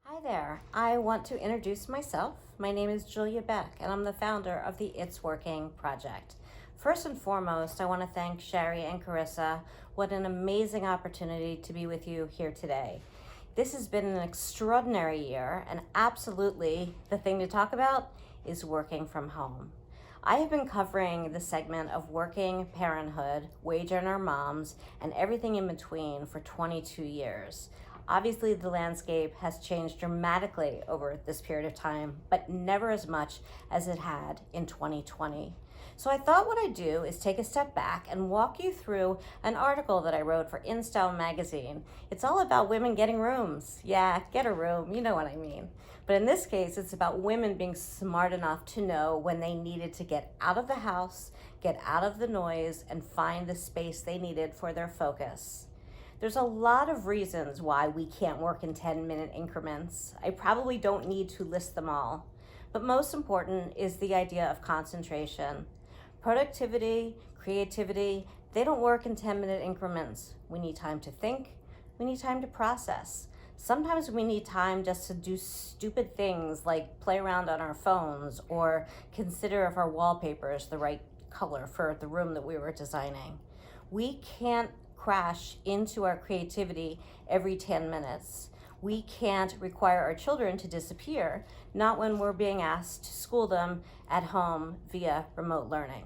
Hi there. I want to introduce myself. My name is Julia Beck, and I'm the founder of the It's Working Project. First and foremost, I want to thank Sherry and Carissa. What an amazing opportunity to be with you here today. This has been an extraordinary year, and absolutely the thing to talk about is working from home. I have been covering the segment of working parenthood, wage earner moms, and everything in between for 22 years. Obviously, the landscape has changed dramatically over this period of time, but never as much as it had in 2020. So I thought what I'd do is take a step back and walk you through an article that I wrote for InStyle magazine. It's all about women getting rooms. Yeah, get a room, you know what I mean. But in this case, it's about women being smart enough to know when they needed to get out of the house, get out of the noise, and find the space they needed for their focus. There's a lot of reasons why we can't work in 10-minute increments. I probably don't need to list them all. But most important is the idea of concentration. Productivity, creativity, they don't work in 10-minute increments. We need time to think. We need time to process. Sometimes we need time just to do stupid things like play around on our phones or consider if our wallpaper is the right color for the room that we were designing. We can't crash into our creativity every 10 minutes. We can't require our children to disappear, not when we're being asked to school them at home via remote learning.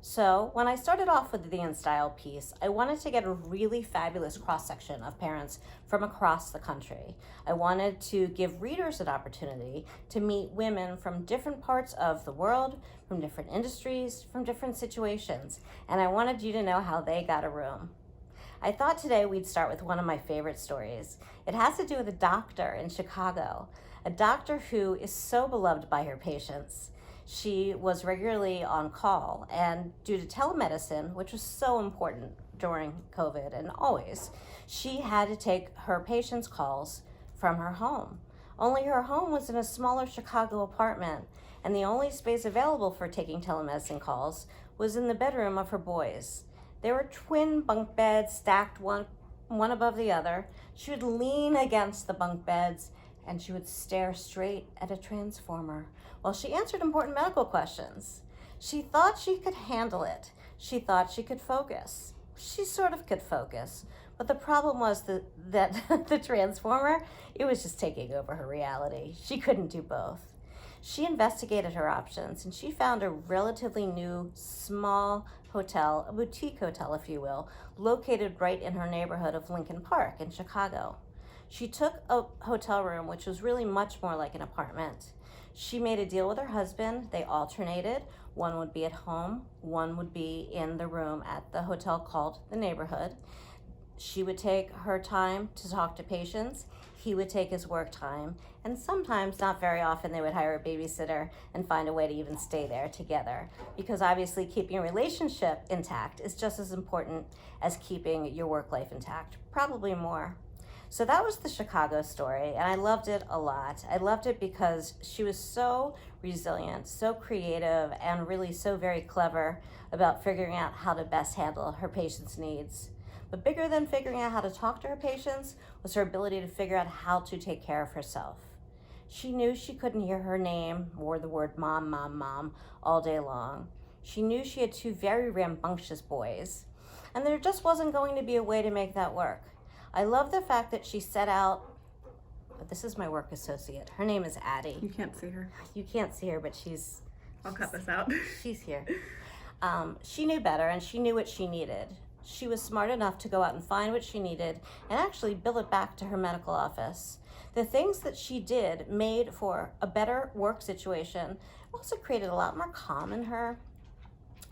So when I started off with the InStyle piece, I wanted to get a really fabulous cross-section of parents from across the country. I wanted to give readers an opportunity to meet women from different parts of the world, from different industries, from different situations, and I wanted you to know how they got a room. I thought today we'd start with one of my favorite stories. It has to do with a doctor in Chicago, a doctor who is so beloved by her patients. She was regularly on call, and due to telemedicine, which was so important during COVID and always, she had to take her patients' calls from her home. Only her home was in a smaller Chicago apartment, and the only space available for taking telemedicine calls was in the bedroom of her boys. There were twin bunk beds stacked one above the other. She would lean against the bunk beds and she would stare straight at a transformer while she answered important medical questions. She thought she could handle it. She thought she could focus. She sort of could focus, but the problem was that the transformer, it was just taking over her reality. She couldn't do both. She investigated her options and she found a relatively new, small hotel, a boutique hotel, if you will, located right in her neighborhood of Lincoln Park in Chicago. She took a hotel room, which was really much more like an apartment. She made a deal with her husband. They alternated. One would be at home, one would be in the room at the hotel called the neighborhood. She would take her time to talk to patients. He would take his work time, and sometimes, not very often, they would hire a babysitter and find a way to even stay there together, because obviously keeping a relationship intact is just as important as keeping your work life intact, probably more. So that was the Chicago story, and I loved it a lot. I loved it because she was so resilient, so creative, and really so very clever about figuring out how to best handle her patients' needs. But bigger than figuring out how to talk to her patients was her ability to figure out how to take care of herself. She knew she couldn't hear her name or the word mom, mom, mom all day long. She knew she had two very rambunctious boys, and there just wasn't going to be a way to make that work. I love the fact that she set out, this is my work associate. Her name is Addie. You can't see her. You can't see her, but I'll cut this out. She's here. She knew better, and she knew what she needed. She was smart enough to go out and find what she needed and actually bill it back to her medical office. The things that she did made for a better work situation, also created a lot more calm in her.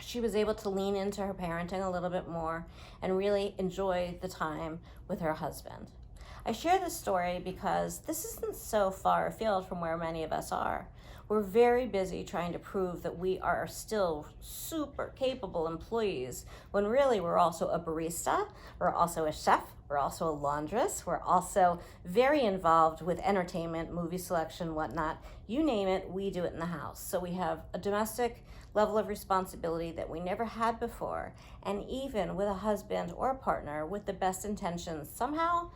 She was able to lean into her parenting a little bit more and really enjoy the time with her husband. I share this story because this isn't so far afield from where many of us are. We're very busy trying to prove that we are still super capable employees when really we're also a barista, we're also a chef, we're also a laundress, we're also very involved with entertainment, movie selection, whatnot. You name it, we do it in the house. So we have a domestic level of responsibility that we never had before. And even with a husband or a partner with the best intentions, somehow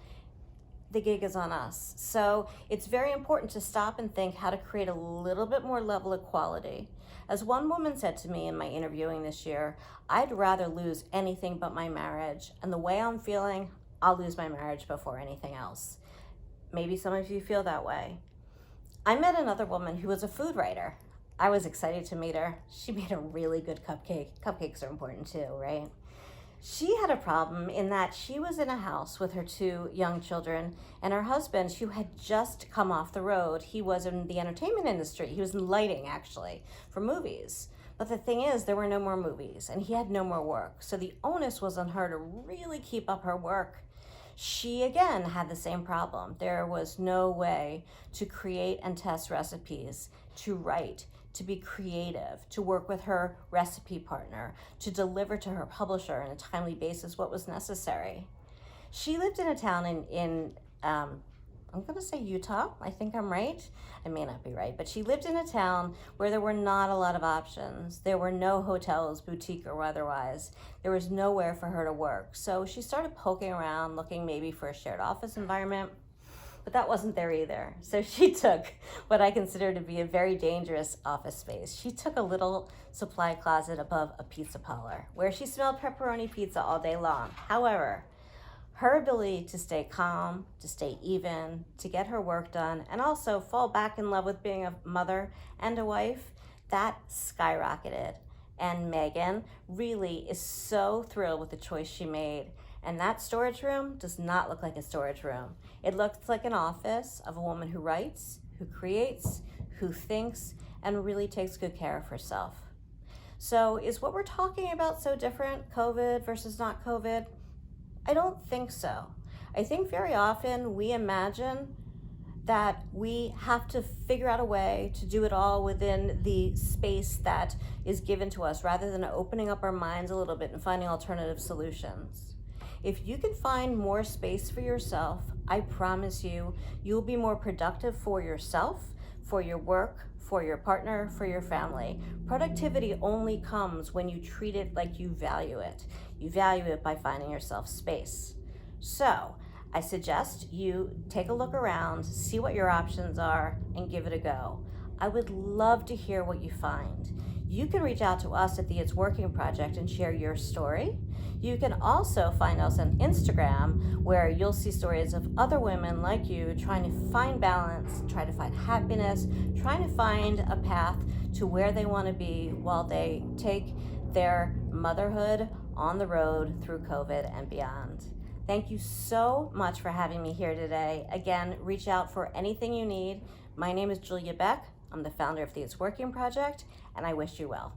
the gig is on us. So it's very important to stop and think how to create a little bit more level equality. As one woman said to me in my interviewing this year, I'd rather lose anything but my marriage. And the way I'm feeling, I'll lose my marriage before anything else. Maybe some of you feel that way. I met another woman who was a food writer. I was excited to meet her. She made a really good cupcake. Cupcakes are important too, right? She had a problem in that she was in a house with her 2 young children, and her husband, who had just come off the road, he was in the entertainment industry. He was in lighting, actually, for movies. But the thing is, there were no more movies, and he had no more work. So the onus was on her to really keep up her work. She, again, had the same problem. There was no way to create and test recipes, to write, to be creative, to work with her recipe partner, to deliver to her publisher on a timely basis what was necessary. She lived in a town in I'm going to say Utah. I think I'm right. I may not be right, but she lived in a town where there were not a lot of options. There were no hotels, boutique or otherwise. There was nowhere for her to work. So she started poking around, looking maybe for a shared office environment. But that wasn't there either. So she took what I consider to be a very dangerous office space. She took a little supply closet above a pizza parlor where she smelled pepperoni pizza all day long. However, her ability to stay calm, to stay even, to get her work done, and also fall back in love with being a mother and a wife, that skyrocketed. And Megan really is so thrilled with the choice she made. And that storage room does not look like a storage room. It looks like an office of a woman who writes, who creates, who thinks, and really takes good care of herself. So is what we're talking about so different, COVID versus not COVID? I don't think so. I think very often we imagine that we have to figure out a way to do it all within the space that is given to us rather than opening up our minds a little bit and finding alternative solutions. If you can find more space for yourself, I promise you, you'll be more productive for yourself, for your work, for your partner, for your family. Productivity only comes when you treat it like you value it. You value it by finding yourself space. So I suggest you take a look around, see what your options are, and give it a go. I would love to hear what you find. You can reach out to us at the It's Working Project and share your story. You can also find us on Instagram, where you'll see stories of other women like you trying to find balance, try to find happiness, trying to find a path to where they want to be while they take their motherhood on the road through COVID and beyond. Thank you so much for having me here today. Again, reach out for anything you need. My name is Julia Beck. I'm the founder of the It's Working Project, and I wish you well.